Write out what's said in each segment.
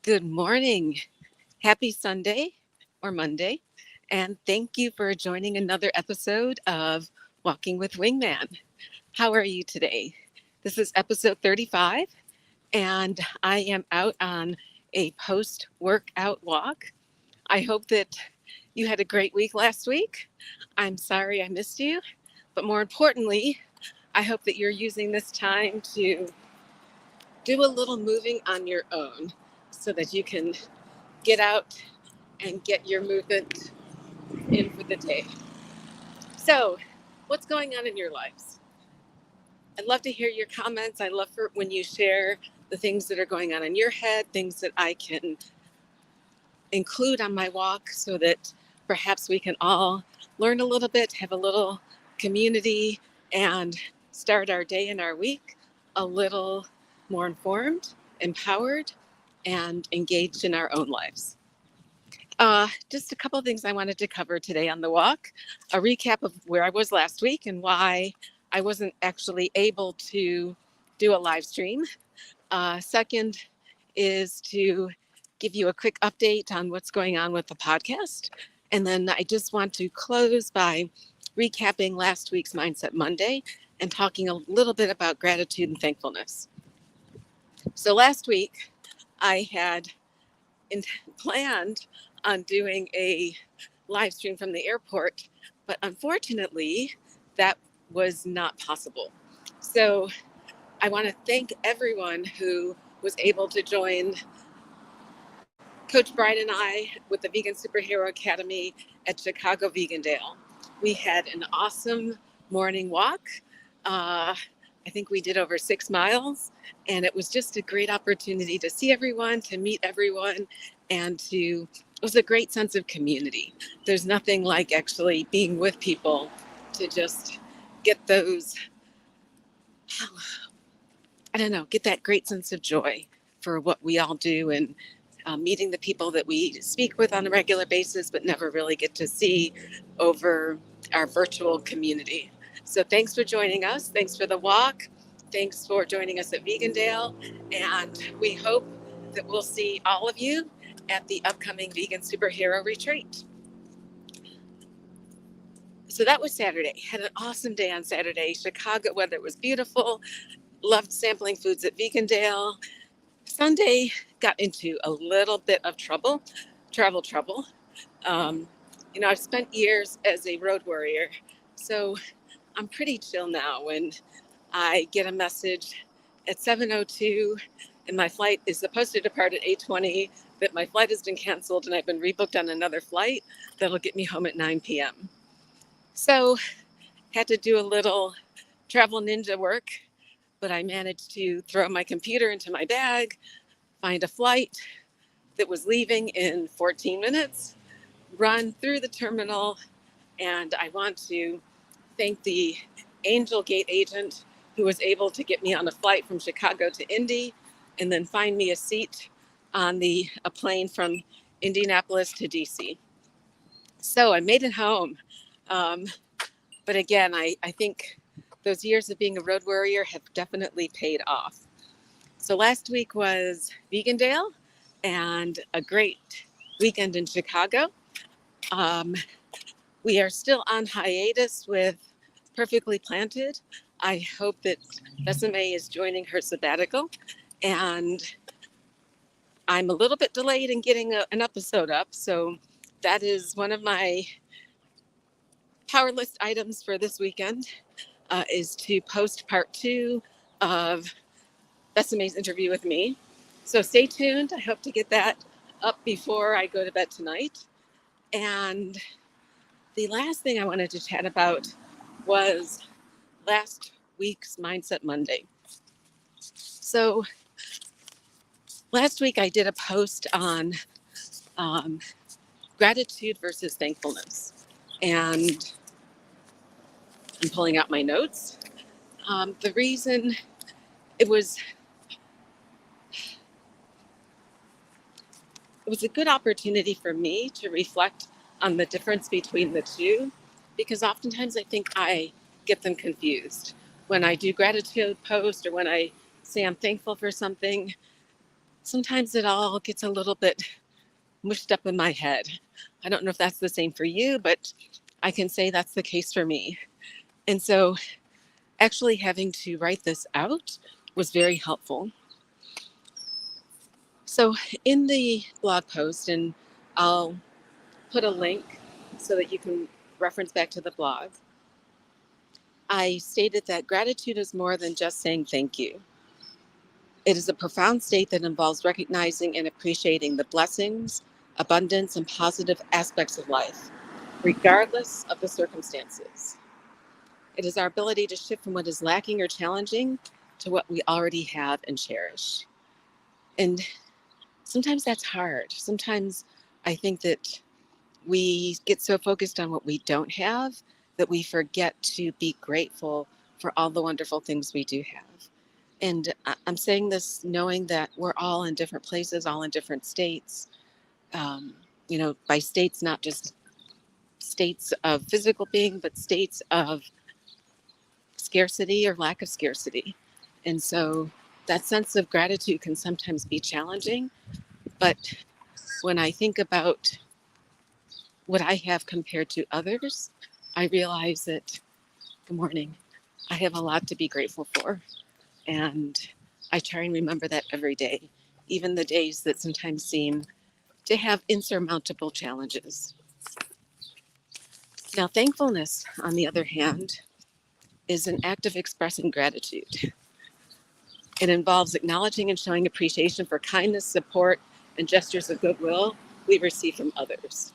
Good morning. Happy Sunday or Monday. And thank you for joining another episode of Walking with Wingman. How are you today? This is episode 35, and I am out on a post workout walk. I hope that you had a great week last week. I'm sorry I missed you, but more importantly, I hope that you're using this time to do a little moving on your own so that you can get out and get your movement in for the day. So, what's going on in your lives? I'd love to hear your comments. I love for when you share the things that are going on in your head, things that I can include on my walk so that perhaps we can all learn a little bit, have a little community, and start our day and our week a little more informed, empowered, and engaged in our own lives. Just a couple of things I wanted to cover today on the walk. A recap of where I was last week and why I wasn't actually able to do a live stream. Second is to give you a quick update on what's going on with the podcast. And then I just want to close by recapping last week's Mindset Monday and talking a little bit about gratitude and thankfulness. So last week, I had planned on doing a live stream from the airport, but unfortunately, that was not possible. So I want to thank everyone who was able to join Coach Brian and I with the Vegan Superhero Academy at Chicago Vegan Dale. We had an awesome morning walk. I think we did over 6 miles, and it was just a great opportunity to see everyone, to meet everyone, and it was a great sense of community. There's nothing like actually being with people to just get those, get that great sense of joy for what we all do and meeting the people that we speak with on a regular basis, but never really get to see over our virtual community. So thanks for joining us. Thanks for the walk. Thanks for joining us at Vegandale. And we hope that we'll see all of you at the upcoming Vegan Superhero Retreat. So that was Saturday. Had an awesome day on Saturday. Chicago weather was beautiful. Loved sampling foods at Vegandale. Sunday got into a little bit of travel trouble. I've spent years as a road warrior, so I'm pretty chill now when I get a message at 7:02 and my flight is supposed to depart at 8:20, that my flight has been canceled and I've been rebooked on another flight that'll get me home at 9 p.m. So had to do a little travel ninja work, but I managed to throw my computer into my bag, find a flight that was leaving in 14 minutes, run through the terminal, and I want to thank the Angel Gate agent who was able to get me on a flight from Chicago to Indy and then find me a seat on a plane from Indianapolis to DC. So I made it home. But again, I think those years of being a road warrior have definitely paid off. So last week was Vegandale and a great weekend in Chicago. We are still on hiatus with Perfectly Planted. I hope that Besame is joining her sabbatical, and I'm a little bit delayed in getting an episode up. So that is one of my power list items for this weekend, is to post part 2 of Besame's interview with me. So stay tuned. I hope to get that up before I go to bed tonight. And the last thing I wanted to chat about was last week's Mindset Monday. So last week I did a post on gratitude versus thankfulness. And I'm pulling out my notes. The reason it was a good opportunity for me to reflect on the difference between the two, because oftentimes I think I get them confused. When I do gratitude post or when I say I'm thankful for something, sometimes it all gets a little bit mushed up in my head. I don't know if that's the same for you, but I can say that's the case for me. And so actually having to write this out was very helpful. So in the blog post, and I'll put a link so that you can reference back to the blog, I stated that gratitude is more than just saying thank you. It is a profound state that involves recognizing and appreciating the blessings, abundance, and positive aspects of life, regardless of the circumstances. It is our ability to shift from what is lacking or challenging to what we already have and cherish. And sometimes that's hard. Sometimes I think that we get so focused on what we don't have that we forget to be grateful for all the wonderful things we do have. And I'm saying this knowing that we're all in different places, all in different states. By states, not just states of physical being, but states of scarcity or lack of scarcity. And so that sense of gratitude can sometimes be challenging. But when I think about what I have compared to others, I realize that, good morning, I have a lot to be grateful for. And I try and remember that every day, even the days that sometimes seem to have insurmountable challenges. Now, thankfulness, on the other hand, is an act of expressing gratitude. It involves acknowledging and showing appreciation for kindness, support, and gestures of goodwill we receive from others.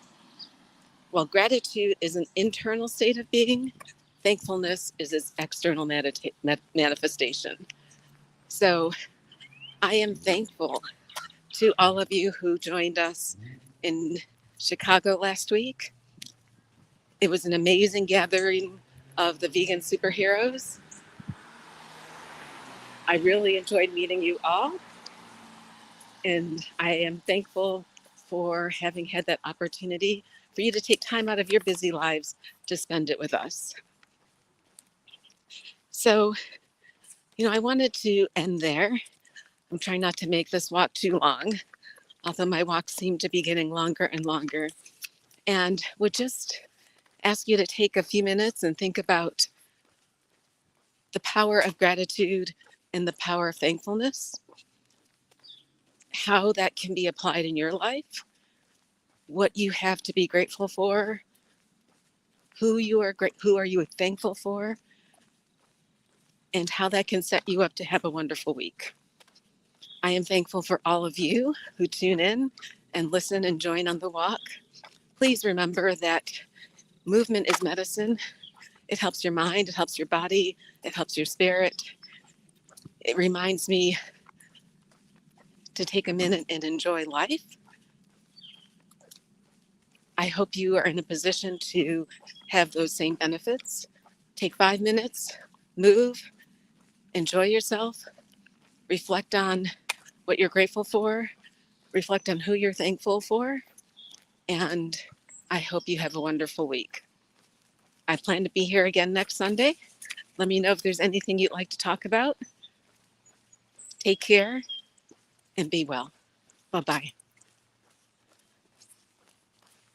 While gratitude is an internal state of being, thankfulness is its external manifestation. So I am thankful to all of you who joined us in Chicago last week. It was an amazing gathering of the vegan superheroes. I really enjoyed meeting you all, and I am thankful for having had that opportunity for you to take time out of your busy lives to spend it with us. So, I wanted to end there. I'm trying not to make this walk too long, although my walks seem to be getting longer and longer, and would just ask you to take a few minutes and think about the power of gratitude and the power of thankfulness, how that can be applied in your life, what you have to be grateful for, who are you thankful for, and how that can set you up to have a wonderful week. I am thankful for all of you who tune in and listen and join on the walk. Please remember that movement is medicine. It helps your mind, it helps your body, it helps your spirit. It reminds me to take a minute and enjoy life. I hope you are in a position to have those same benefits. Take 5 minutes, move, enjoy yourself, reflect on what you're grateful for, reflect on who you're thankful for, and I hope you have a wonderful week. I plan to be here again next Sunday. Let me know if there's anything you'd like to talk about. Take care and be well. Bye-bye.